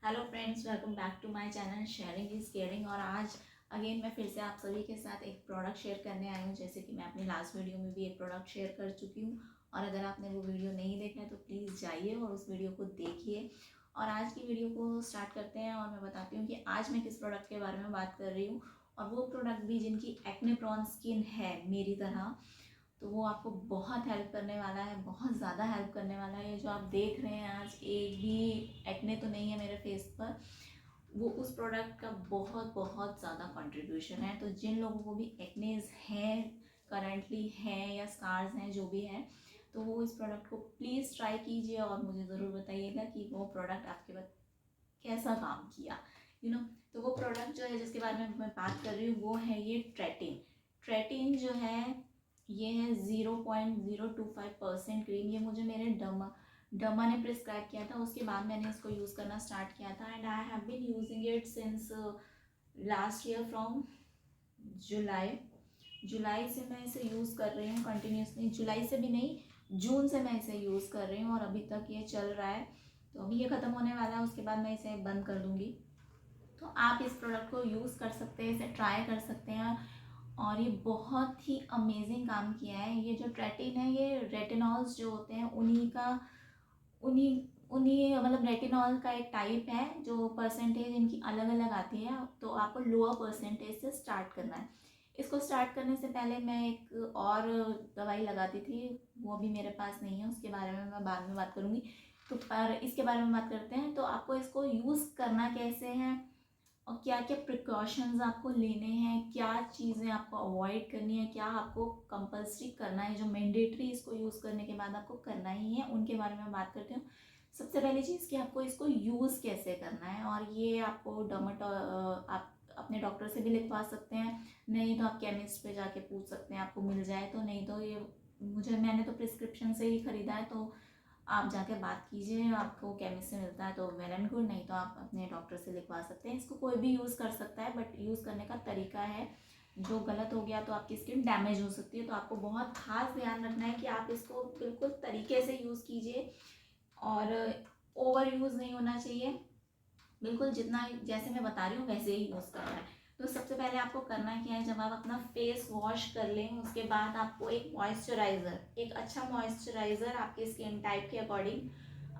Hello friends, welcome back to my channel sharing is caring. और आज again मैं फिर से आप सभी के साथ एक प्रोडक्ट शेयर करने आई हूँ। जैसे कि मैं अपनी लास्ट वीडियो में भी एक प्रोडक्ट शेयर कर चुकी हूँ, और अगर आपने वो वीडियो नहीं देखा है तो प्लीज़ जाइए और उस वीडियो को देखिए। और आज की वीडियो को स्टार्ट करते हैं और मैं बताती हूँ कि आज मैं किस प्रोडक्ट के बारे में बात कर रही हूँ। और वो प्रोडक्ट भी जिनकी एक्ने प्रोन स्किन है मेरी तरह, तो वो आपको बहुत हेल्प करने वाला है, बहुत ज़्यादा हेल्प करने वाला है। ये जो आप देख रहे हैं, आज एक भी एक्ने तो नहीं है मेरे फेस पर, वो उस प्रोडक्ट का बहुत बहुत ज़्यादा कंट्रीब्यूशन है। तो जिन लोगों को भी एक्नेज हैं, करंटली हैं या स्कार्स हैं, जो भी हैं, तो वो इस प्रोडक्ट को प्लीज़ ट्राई कीजिए और मुझे ज़रूर बताइएगा कि वो प्रोडक्ट आपके बाद कैसा काम किया। तो वो प्रोडक्ट जो है जिसके बारे में मैं बात कर रही हूँ वो है ये ट्रेटिन। ट्रेटिन जो है ये है 0.025% क्रीम। ये मुझे मेरे डमा ने प्रिस्क्राइब किया था, उसके बाद मैंने इसको यूज़ करना स्टार्ट किया था। And I have been using it since last year from July. जुलाई से मैं इसे यूज़ कर रही हूँ कंटिन्यूसली। जुलाई से भी नहीं, जून से मैं इसे यूज़ कर रही हूँ और अभी तक ये चल रहा है। तो अभी ये ख़त्म होने वाला है, उसके बाद मैं इसे बंद कर दूँगी। तो आप इस प्रोडक्ट को यूज़ कर सकते हैं, इसे ट्राई कर सकते हैं। और ये बहुत ही अमेजिंग काम किया है। ये जो ट्रेटिन है, ये रेटिनॉल्स जो होते हैं उन्हीं का उन्हीं उन्हीं मतलब रेटिनॉल का एक टाइप है जो परसेंटेज इनकी अलग अलग आती है। तो आपको लोअर परसेंटेज से स्टार्ट करना है। इसको स्टार्ट करने से पहले मैं एक और दवाई लगाती थी, वो अभी मेरे पास नहीं है, उसके बारे में मैं बाद में बात करूँगी। तो पर इसके बारे में बात करते हैं। तो आपको इसको यूज़ करना कैसे है और क्या क्या प्रिकॉशंस आपको लेने हैं, क्या चीज़ें आपको अवॉइड करनी है, क्या आपको कंपल्सरी करना है, जो मैंडेटरी इसको यूज़ करने के बाद आपको करना ही है, उनके बारे में बात करती हूँ। सबसे पहली चीज़ कि आपको इसको यूज़ कैसे करना है। और ये आपको आप अपने डॉक्टर से भी लिखवा सकते हैं, नहीं तो आप केमिस्ट पे जाके पूछ सकते हैं, आपको मिल जाए तो। नहीं तो ये मैंने तो प्रिस्क्रिप्शन से ही ख़रीदा है, तो आप जाके बात कीजिए, आपको केमिस्ट से मिलता है तो वेल एंड गुड, नहीं तो आप अपने डॉक्टर से लिखवा सकते हैं। इसको कोई भी यूज़ कर सकता है, बट यूज़ करने का तरीका है। जो गलत हो गया तो आपकी स्किन डैमेज हो सकती है। तो आपको बहुत खास ध्यान रखना है कि आप इसको बिल्कुल तरीके से यूज़ कीजिए और ओवर यूज़ नहीं होना चाहिए। बिल्कुल जितना जैसे मैं बता रही हूँ वैसे ही यूज़ करना है। तो सबसे पहले आपको करना क्या है, जब आप अपना फेस वॉश कर लें उसके बाद आपको एक मॉइस्चराइज़र, एक अच्छा मॉइस्चराइज़र आपके स्किन टाइप के अकॉर्डिंग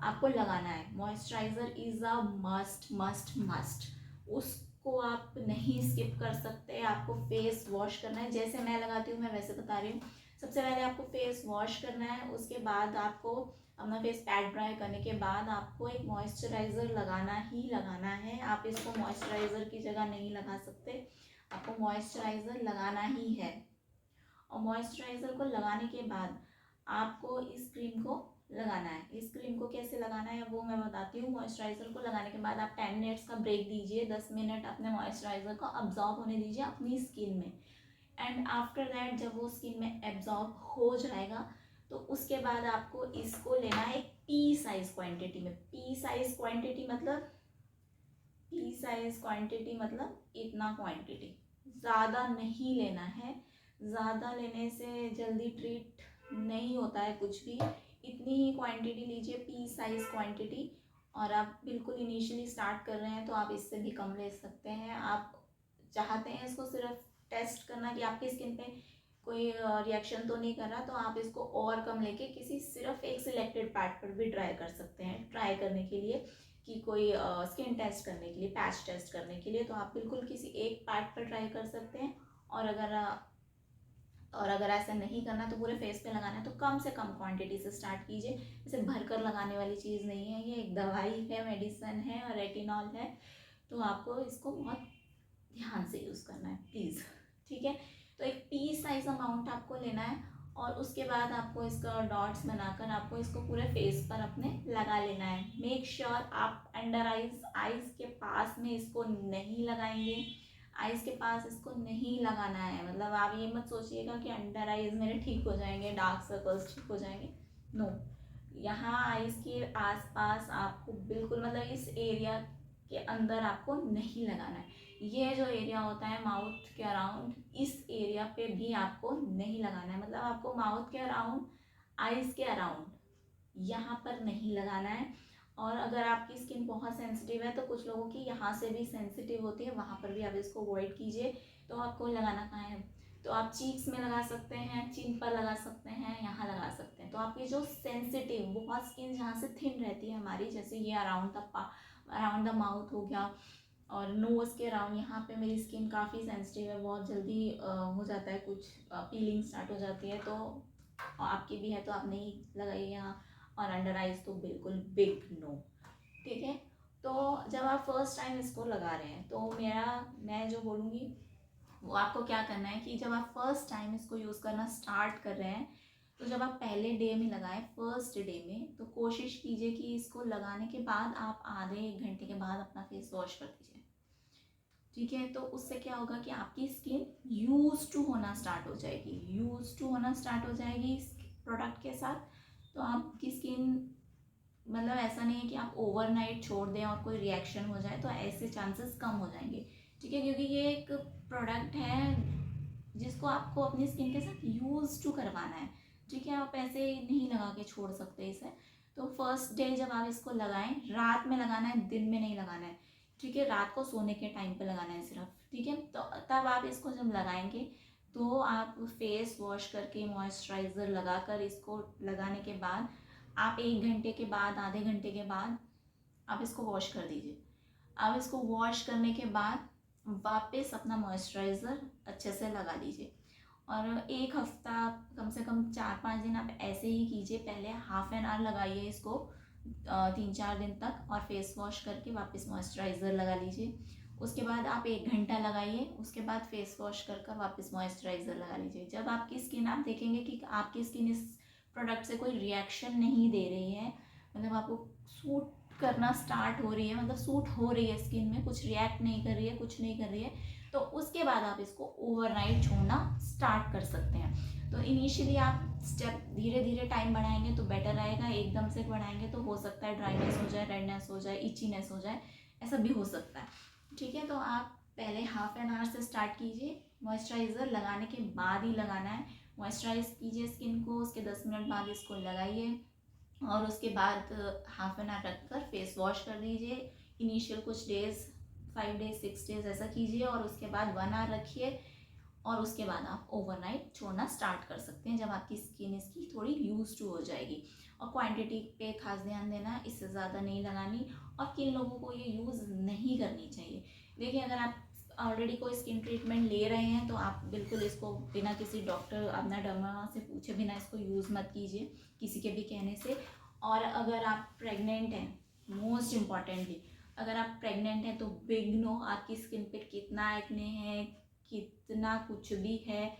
आपको लगाना है। Moisturiser is a must must must, उसको आप नहीं स्किप कर सकते। आपको फेस वॉश करना है, जैसे मैं लगाती हूँ मैं वैसे बता रही हूँ। सबसे पहले आपको फेस वॉश करना है, उसके बाद आपको अपना फेस पैड ड्राई करने के बाद आपको एक मॉइस्चराइज़र लगाना ही लगाना है। आप इसको मॉइस्चराइज़र की जगह नहीं लगा सकते, आपको मॉइस्चराइज़र लगाना ही है। और मॉइस्चराइज़र को लगाने के बाद आपको इस क्रीम को लगाना है। इस क्रीम को कैसे लगाना है वो मैं बताती हूँ। मॉइस्चराइज़र को लगाने के बाद आप 10 मिनट्स का ब्रेक दीजिए, 10 मिनट अपने मॉइस्चराइज़र को अब्जॉर्ब होने दीजिए अपनी स्किन में। एंड आफ्टर दैट जब वो स्किन में एब्जॉर्ब हो जाएगा तो उसके बाद आपको इसको लेना है पी साइज क्वांटिटी में। पी साइज क्वांटिटी मतलब इतना क्वांटिटी, ज़्यादा नहीं लेना है। ज़्यादा लेने से जल्दी ट्रीट नहीं होता है कुछ भी। इतनी ही क्वांटिटी लीजिए, पी साइज क्वांटिटी। और आप बिल्कुल इनिशियली स्टार्ट कर रहे हैं तो आप इससे भी कम ले सकते हैं। आप चाहते हैं इसको सिर्फ टेस्ट करना कि आपकी स्किन पे कोई रिएक्शन तो नहीं कर रहा, तो आप इसको और कम लेके किसी सिर्फ एक सिलेक्टेड पार्ट पर भी ट्राई कर सकते हैं। ट्राई करने के लिए कि कोई स्किन टेस्ट करने के लिए, पैच टेस्ट करने के लिए, तो आप बिल्कुल किसी एक पार्ट पर ट्राई कर सकते हैं। और अगर ऐसा नहीं करना तो पूरे फेस पे लगाना है तो कम से कम क्वांटिटी से स्टार्ट कीजिए। इसे भरकर लगाने वाली चीज़ नहीं है, ये एक दवाई है, मेडिसिन है और रेटिनॉल है। तो आपको इसको बहुत ध्यान से यूज़ करना है प्लीज़, ठीक है। तो एक पी साइज अमाउंट आपको लेना है और उसके बाद आपको इसका डॉट्स बनाकर आपको इसको पूरे फेस पर अपने लगा लेना है। मेक श्योर आप अंडर आइज़ के पास में इसको नहीं लगाएंगे। आइज़ के पास इसको नहीं लगाना है, मतलब आप ये मत सोचिएगा कि अंडर आइज़ मेरे ठीक हो जाएंगे, डार्क सर्कल्स ठीक हो जाएंगे। नो, यहाँ आइज़ के आसपास आपको बिल्कुल मतलब इस एरिया के अंदर आपको नहीं लगाना है। ये जो एरिया होता है माउथ के अराउंड, इस एरिया पे भी आपको नहीं लगाना है। मतलब आपको माउथ के अराउंड, आइज़ के अराउंड यहाँ पर नहीं लगाना है। और अगर आपकी स्किन बहुत सेंसिटिव है तो कुछ लोगों की यहाँ से भी सेंसिटिव होती है, वहाँ पर भी आप इसको अवॉइड कीजिए। तो आपको लगाना कहाँ है, तो आप चीक्स में लगा सकते हैं, चिन पर लगा सकते हैं, यहाँ लगा सकते हैं। तो आपकी जो सेंसिटिव बहुत स्किन जहाँ से थिन रहती है हमारी, जैसे ये अराउंड द माउथ हो गया और नोज़ के अराउंड, यहाँ पे मेरी स्किन काफ़ी सेंसिटिव है, बहुत जल्दी हो जाता है, कुछ पीलिंग स्टार्ट हो जाती है। तो आपकी भी है तो आप नहीं लगाइए यहाँ। और अंडर आइज तो बिल्कुल बिग नो, ठीक है। तो जब आप फर्स्ट टाइम इसको लगा रहे हैं तो मैं जो बोलूँगी वो आपको क्या करना है कि जब आप फर्स्ट टाइम इसको यूज़ करना स्टार्ट कर रहे हैं, तो जब आप पहले डे में लगाएं, फर्स्ट डे में, तो कोशिश कीजिए कि इसको लगाने के बाद आप आधे 1 घंटे के बाद अपना फेस वॉश कर दीजिए, ठीक है। तो उससे क्या होगा कि आपकी स्किन यूज टू होना स्टार्ट हो जाएगी, यूज टू होना स्टार्ट हो जाएगी इस प्रोडक्ट के साथ। तो आपकी स्किन, मतलब ऐसा नहीं है कि आप ओवरनाइट छोड़ दें और कोई रिएक्शन हो जाए, तो ऐसे चांसेस कम हो जाएंगे, ठीक है। क्योंकि ये एक प्रोडक्ट है जिसको आपको अपनी स्किन के साथ यूज टू करवाना है, ठीक है। आप ऐसे नहीं लगा के छोड़ सकते इसे। तो फर्स्ट डे जब आप इसको लगाएं, रात में लगाना है, दिन में नहीं लगाना है, ठीक है। रात को सोने के टाइम पे लगाना है सिर्फ, ठीक है। तो तब आप इसको जब लगाएंगे तो आप फेस वॉश करके मॉइस्चराइज़र लगाकर इसको लगाने के बाद आप 1 घंटे के बाद, आधे घंटे के बाद आप इसको वॉश कर दीजिए। आप इसको वॉश करने के बाद वापस अपना मॉइस्चराइज़र अच्छे से लगा लीजिए। और 1 हफ्ता, कम से कम 4-5 दिन आप ऐसे ही कीजिए। पहले हाफ एन आवर लगाइए इसको 3-4 दिन तक, और फेस वॉश करके वापस मॉइस्चराइज़र लगा लीजिए। उसके बाद आप 1 घंटा लगाइए, उसके बाद फेस वॉश कर कर वापस मॉइस्चराइज़र लगा लीजिए। जब आपकी स्किन, आप देखेंगे कि आपकी स्किन इस प्रोडक्ट से कोई रिएक्शन नहीं दे रही है, मतलब आपको सूट करना स्टार्ट हो रही है, मतलब सूट हो रही है स्किन में, कुछ रिएक्ट नहीं कर रही है, कुछ नहीं कर रही है, तो उसके बाद आप इसको ओवरनाइट छोड़ना स्टार्ट कर सकते हैं। तो इनिशियली आप स्टेप धीरे धीरे टाइम बढ़ाएंगे तो बेटर रहेगा। एकदम से बढ़ाएंगे तो हो सकता है ड्राइनेस हो जाए, रेडनेस हो जाए, इचीनेस हो जाए, ऐसा भी हो सकता है, ठीक है। तो आप पहले हाफ एन आवर से स्टार्ट कीजिए, मॉइस्चराइज़र लगाने के बाद ही लगाना है। मॉइस्चराइज कीजिए स्किन को, उसके 10 मिनट बाद इसको लगाइए, और उसके बाद हाफ एन आवर रख कर फेस वॉश कर दीजिए। इनिशियल कुछ डेज, 5 डेज 6 डेज ऐसा कीजिए, और उसके बाद 1 आवर रखिए, और उसके बाद आप ओवरनाइट छोड़ना स्टार्ट कर सकते हैं जब आपकी स्किन इसकी थोड़ी यूज टू हो जाएगी। और क्वांटिटी पे खास ध्यान देना, इससे ज़्यादा नहीं लगानी। और किन लोगों को ये यूज़ नहीं करनी चाहिए, देखिए अगर आप ऑलरेडी कोई स्किन ट्रीटमेंट ले रहे हैं तो आप बिल्कुल इसको बिना किसी डॉक्टर, अपना डर्मा से पूछे बिना इसको यूज़ मत कीजिए, किसी के भी कहने से। और अगर आप प्रेग्नेंट हैं, मोस्ट इम्पॉर्टेंटली अगर आप प्रेग्नेंट हैं तो बिग नो, आपकी स्किन पे कितना एक्ने है, कितना कुछ भी है,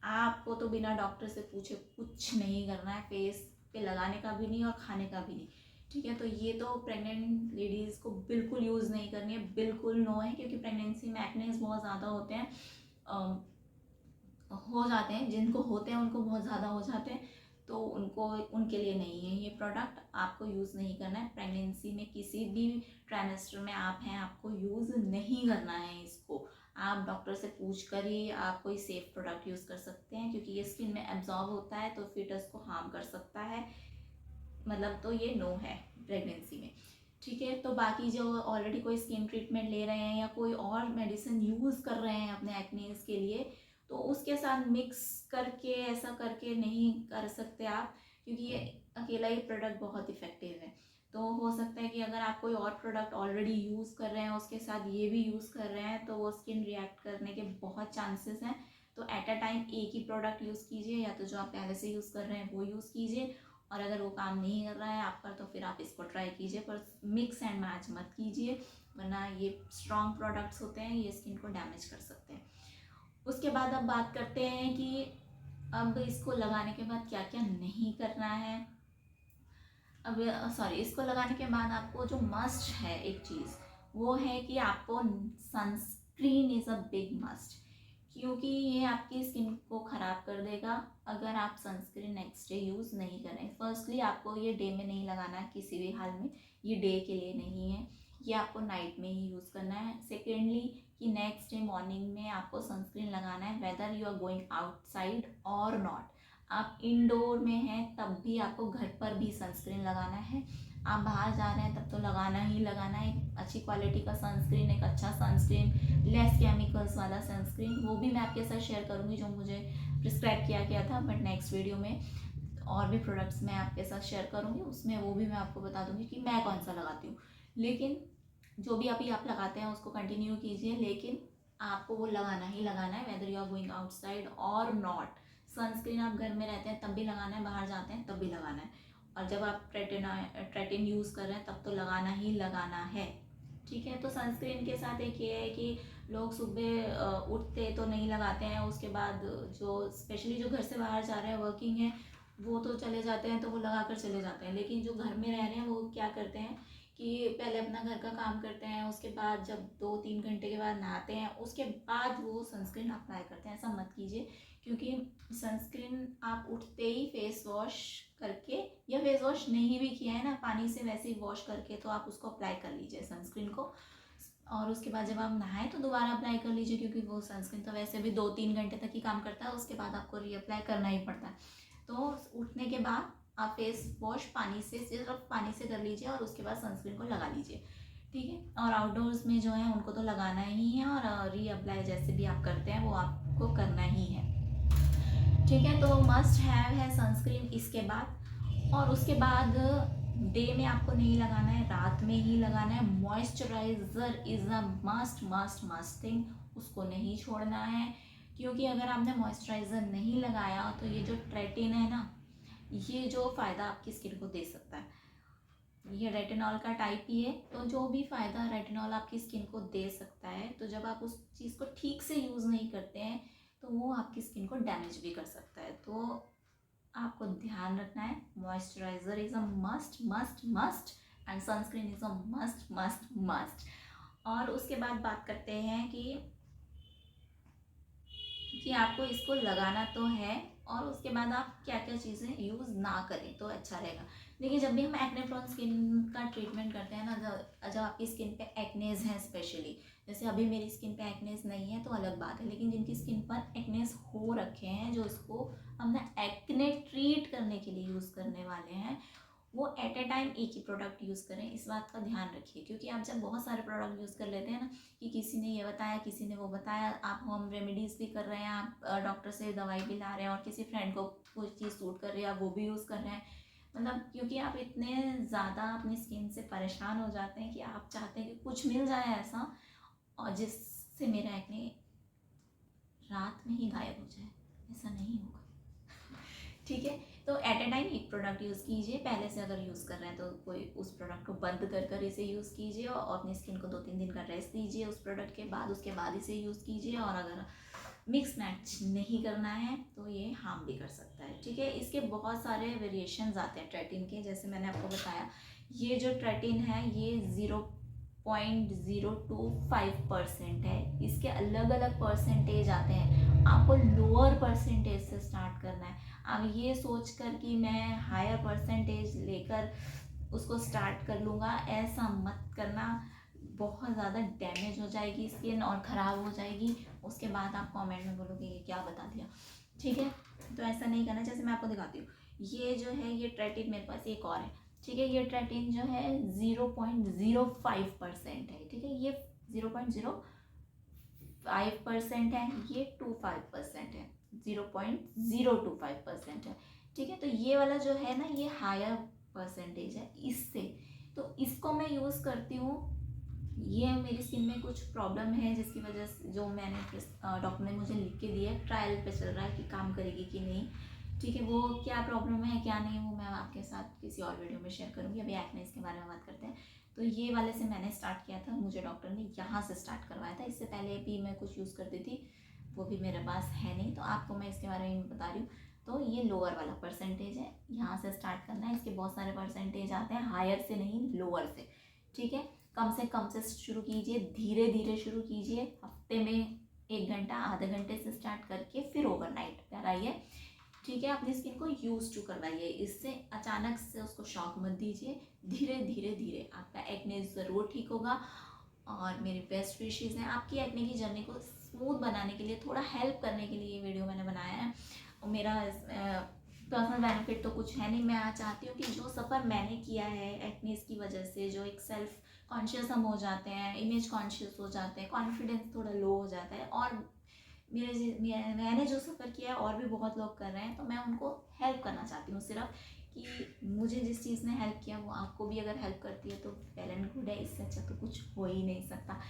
आपको तो बिना डॉक्टर से पूछे कुछ नहीं करना है, फेस पे लगाने का भी नहीं और खाने का भी नहीं, ठीक है। तो ये तो प्रेग्नेंट लेडीज़ को बिल्कुल यूज़ नहीं करनी है, बिल्कुल नो है। क्योंकि प्रेगनेंसी में एक्नेस बहुत ज़्यादा होते हैं, हो जाते हैं, जिनको होते हैं उनको बहुत ज़्यादा हो जाते हैं, तो उनके लिए नहीं है ये प्रोडक्ट, आपको यूज़ नहीं करना है। प्रेगनेंसी में किसी भी ट्राइमेस्टर में आप हैं, आपको यूज़ नहीं करना है इसको। आप डॉक्टर से पूछ कर ही आप कोई सेफ प्रोडक्ट यूज़ कर सकते हैं, क्योंकि ये स्किन में एब्जॉर्ब होता है तो फीटस को हार्म कर सकता है, मतलब तो ये नो है प्रेगनेंसी में, ठीक है। तो बाकी जो ऑलरेडी कोई स्किन ट्रीटमेंट ले रहे हैं या कोई और मेडिसिन यूज़ कर रहे हैं अपने एक्नेस के लिए, तो उसके साथ मिक्स करके ऐसा करके नहीं कर सकते आप, क्योंकि ये अकेला ही प्रोडक्ट बहुत इफ़ेक्टिव है। तो हो सकता है कि अगर आप कोई और प्रोडक्ट ऑलरेडी यूज़ कर रहे हैं उसके साथ ये भी यूज़ कर रहे हैं, तो वो स्किन रिएक्ट करने के बहुत चांसेस हैं। तो एट अ टाइम एक ही प्रोडक्ट यूज़ कीजिए, या तो जो आप पहले से यूज़ कर रहे हैं वो यूज़ कीजिए, और अगर वो काम नहीं कर रहा है आप पर तो फिर आप इसको ट्राई कीजिए, पर मिक्स एंड मैच मत कीजिए, वरना ये स्ट्रॉन्ग प्रोडक्ट्स होते हैं, ये स्किन को डैमेज कर सकते हैं। उसके बाद अब बात करते हैं कि अब इसको लगाने के बाद क्या क्या नहीं करना है। अब इसको लगाने के बाद आपको जो मस्ट है एक चीज़, वो है कि आपको sunscreen is a big must, क्योंकि ये आपकी स्किन को ख़राब कर देगा अगर आप सनस्क्रीन नेक्स्ट डे यूज़ नहीं करें। फर्स्टली आपको ये डे में नहीं लगाना है किसी भी हाल में, ये डे के लिए नहीं है, ये आपको नाइट में ही यूज़ करना है। सेकेंडली कि नेक्स्ट डे मॉर्निंग में आपको सनस्क्रीन लगाना है, whether you are going outside और नॉट। आप इंडोर में हैं तब भी आपको घर पर भी सनस्क्रीन लगाना है। आप बाहर जा रहे हैं तब तो लगाना ही लगाना है। एक अच्छी क्वालिटी का सनस्क्रीन, एक अच्छा सनस्क्रीन, लेस केमिकल्स वाला सनस्क्रीन, वो भी मैं आपके साथ शेयर करूँगी जो मुझे प्रिस्क्राइब किया गया था। बट नेक्स्ट वीडियो में और भी प्रोडक्ट्स मैं आपके साथ शेयर करूँगी, उसमें वो भी मैं आपको बता दूँगी कि मैं कौन सा लगाती हूँ। लेकिन जो भी अभी आप लगाते हैं उसको कंटिन्यू कीजिए, लेकिन आपको वो लगाना ही लगाना है, whether you are going outside और नॉट। सनस्क्रीन आप घर में रहते हैं तब भी लगाना है, बाहर जाते हैं तब भी लगाना है, और जब आप ट्रेटिन यूज़ कर रहे हैं तब तो लगाना ही लगाना है। ठीक है, तो सनस्क्रीन के साथ एक ये है कि लोग सुबह उठते तो नहीं लगाते हैं, उसके बाद जो स्पेशली जो घर से बाहर जा रहे हैं, वर्किंग है, वो तो चले जाते हैं तो वो लगा कर चले जाते हैं। लेकिन जो घर में रह रहे हैं वो क्या करते हैं कि पहले अपना घर का काम करते हैं, उसके बाद जब 2-3 घंटे के बाद नहाते हैं, उसके बाद वो सनस्क्रीन अप्लाई करते हैं। ऐसा मत कीजिए, क्योंकि सनस्क्रीन आप उठते ही फेस वॉश करके, या फेस वॉश नहीं भी किया है ना, पानी से वैसे ही वॉश करके तो आप उसको अप्लाई कर लीजिए सनस्क्रीन को। और उसके बाद जब आप नहाएं तो दोबारा अप्लाई कर लीजिए, क्योंकि वो सनस्क्रीन तो वैसे भी 2-3 घंटे तक ही काम करता है, उसके बाद आपको रीअप्लाई करना ही पड़ता है। तो उठने के बाद आप फेस वॉश पानी से, सिर्फ पानी से कर लीजिए और उसके बाद सनस्क्रीन को लगा लीजिए। ठीक है, और आउटडोर्स में जो है उनको तो लगाना ही है, और रीअप्लाई जैसे भी आप करते हैं वो आपको करना ही है। ठीक है, तो मस्ट हैव है सनस्क्रीन इसके बाद। और उसके बाद डे में आपको नहीं लगाना है, रात में ही लगाना है। Moisturiser is a must must must thing, उसको नहीं छोड़ना है, क्योंकि अगर आपने मॉइस्चराइज़र नहीं लगाया तो ये जो ट्रेटिन है ना, ये जो फ़ायदा आपकी स्किन को दे सकता है, ये रेटिनॉल का टाइप ही है। तो जो भी फ़ायदा रेटिनॉल आपकी स्किन को दे सकता है, तो जब आप उस चीज़ को ठीक से यूज़ नहीं करते हैं तो वो आपकी स्किन को डैमेज भी कर सकता है। तो आपको ध्यान रखना है, moisturiser is a must must must, and sunscreen is a must must must. और उसके बाद बात करते हैं कि आपको इसको लगाना तो है, और उसके बाद आप क्या क्या चीज़ें यूज़ ना करें तो अच्छा रहेगा। देखिए, जब भी हम एक्ने प्रोन स्किन का ट्रीटमेंट करते हैं ना, जब आपकी स्किन पे एक्नेज है स्पेशली, जैसे अभी मेरी स्किन पे एक्नेज नहीं है तो अलग बात है, लेकिन जिनकी स्किन पर एक्नेज हो रखे हैं, जो इसको हम ना एक्ने ट्रीट करने के लिए यूज़ करने वाले हैं, वो एट ए टाइम एक ही प्रोडक्ट यूज़ करें। इस बात का ध्यान रखिए, क्योंकि आप जब बहुत सारे प्रोडक्ट यूज़ कर लेते हैं ना, कि किसी ने ये बताया, किसी ने वो बताया, आप होम रेमेडीज़ भी कर रहे हैं, आप डॉक्टर से दवाई भी ला रहे हैं, और किसी फ्रेंड को कोई चीज़ सूट कर रही है, आप वो भी यूज़ कर रहे हैं, मतलब क्योंकि आप इतने ज़्यादा अपनी स्किन से परेशान हो जाते हैं कि आप चाहते हैं कि कुछ मिल जाए ऐसा, और जिससे मेरा एक्ने रात में ही गायब हो जाए। ऐसा नहीं होगा। ठीक है, तो एट ए टाइम एक प्रोडक्ट यूज़ कीजिए। पहले से अगर यूज़ कर रहे हैं तो कोई उस प्रोडक्ट को बंद कर इसे यूज़ कीजिए, और अपनी स्किन को 2-3 दिन का रेस्ट दीजिए उस प्रोडक्ट के बाद, उसके बाद इसे यूज़ कीजिए। और अगर मिक्स मैच नहीं करना है तो ये हार्म भी कर सकता है। ठीक है, इसके बहुत सारे वेरिएशंस आते हैं ट्रेटिन के, जैसे मैंने आपको बताया, ये जो ट्रेटिन है ये 0.025% है। इसके अलग अलग परसेंटेज आते हैं, आपको लोअर परसेंटेज से स्टार्ट करना है। अब ये सोच कर कि मैं हायर परसेंटेज लेकर उसको स्टार्ट कर लूँगा, ऐसा मत करना। बहुत ज़्यादा डैमेज हो जाएगी स्किन और ख़राब हो जाएगी, उसके बाद आप कमेंट में बोलोगे ये क्या बता दिया। ठीक है, तो ऐसा नहीं करना। जैसे मैं आपको दिखाती हूँ, ये जो है ये ट्रेटिन, मेरे पास एक और है। ठीक है, ये ट्रेटिन जो है 0.05% है। ठीक है, ये 0.05% है, ये 25% है, 0.025% है। ठीक है, तो ये वाला जो है ना, ये हायर परसेंटेज है इससे, तो इसको मैं यूज़ करती हूँ। ये मेरी स्किन में कुछ प्रॉब्लम है जिसकी वजह से, जो मैंने डॉक्टर ने मुझे लिख के दिया है, ट्रायल पे चल रहा है कि काम करेगी कि नहीं। ठीक है, वो क्या प्रॉब्लम है क्या नहीं, वो मैं आपके साथ किसी और वीडियो में शेयर करूँगी। अभी एक्ने इसके बारे में बात करते हैं। तो ये वाले से मैंने स्टार्ट किया था, मुझे डॉक्टर ने यहाँ से स्टार्ट करवाया था। इससे पहले भी मैं कुछ यूज़ करती थी, वो भी मेरे पास है नहीं, तो आपको मैं इसके बारे में बता रही हूँ। तो ये लोअर वाला परसेंटेज है, यहाँ से स्टार्ट करना है। इसके बहुत सारे परसेंटेज आते हैं, हायर से नहीं, लोअर से। ठीक है, कम से शुरू कीजिए, धीरे धीरे शुरू कीजिए। हफ्ते में 1 घंटा, आधे घंटे से स्टार्ट करके फिर ओवरनाइट कराइए। ठीक है, अपनी स्किन को यूज टू करवाइए, इससे अचानक से उसको शॉक मत दीजिए। धीरे धीरे धीरे आपका एक्ने ज़रूर ठीक होगा। और मेरी बेस्ट विशेज़ हैं आपकी एक्ने की जर्नी को स्मूथ बनाने के लिए, थोड़ा हेल्प करने के लिए ये वीडियो मैंने बनाया है। और मेरा पर्सनल बेनिफिट तो कुछ है नहीं। मैं चाहती हूँ कि जो सफ़र मैंने किया है एक्नेस की वजह से, जो एक सेल्फ कॉन्शियस हम हो जाते हैं, इमेज कॉन्शियस हो जाते हैं, कॉन्फिडेंस थोड़ा लो हो जाता है, और मैंने जो सफ़र किया है और भी बहुत लोग कर रहे हैं, तो मैं उनको हेल्प करना चाहती हूँ सिर्फ, कि मुझे जिस चीज़ ने हेल्प किया वो आपको भी अगर हेल्प करती है तो वेल एंड गुड है, इससे अच्छा तो कुछ हो ही नहीं सकता।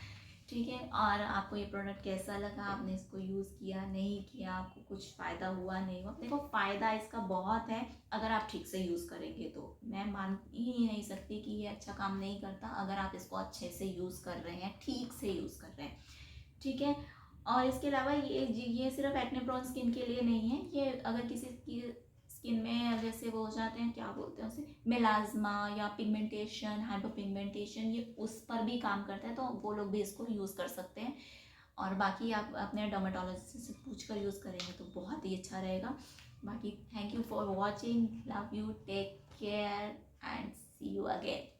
ठीक है, और आपको ये प्रोडक्ट कैसा लगा, आपने इसको यूज़ किया नहीं किया, आपको कुछ फ़ायदा हुआ नहीं हुआ, देखो फ़ायदा इसका बहुत है अगर आप ठीक से यूज़ करेंगे तो। मैं मान ही नहीं सकती कि ये अच्छा काम नहीं करता अगर आप इसको अच्छे से यूज़ कर रहे हैं, ठीक से यूज़ कर रहे हैं। ठीक है, और इसके अलावा ये सिर्फ एक्ने प्रोन स्किन के लिए नहीं है, ये अगर किसी की स्किन में जैसे वो हो जाते हैं, क्या बोलते हैं उसे, मेलाज्मा या पिगमेंटेशन, हाइपर पिगमेंटेशन, ये उस पर भी काम करता है, तो वो लोग भी इसको यूज़ कर सकते हैं। और बाकी आप अपने डर्मेटोलॉजिस्ट से पूछ कर यूज़ करेंगे तो बहुत ही अच्छा रहेगा। बाकी thank you for watching, love you, take care and see you again.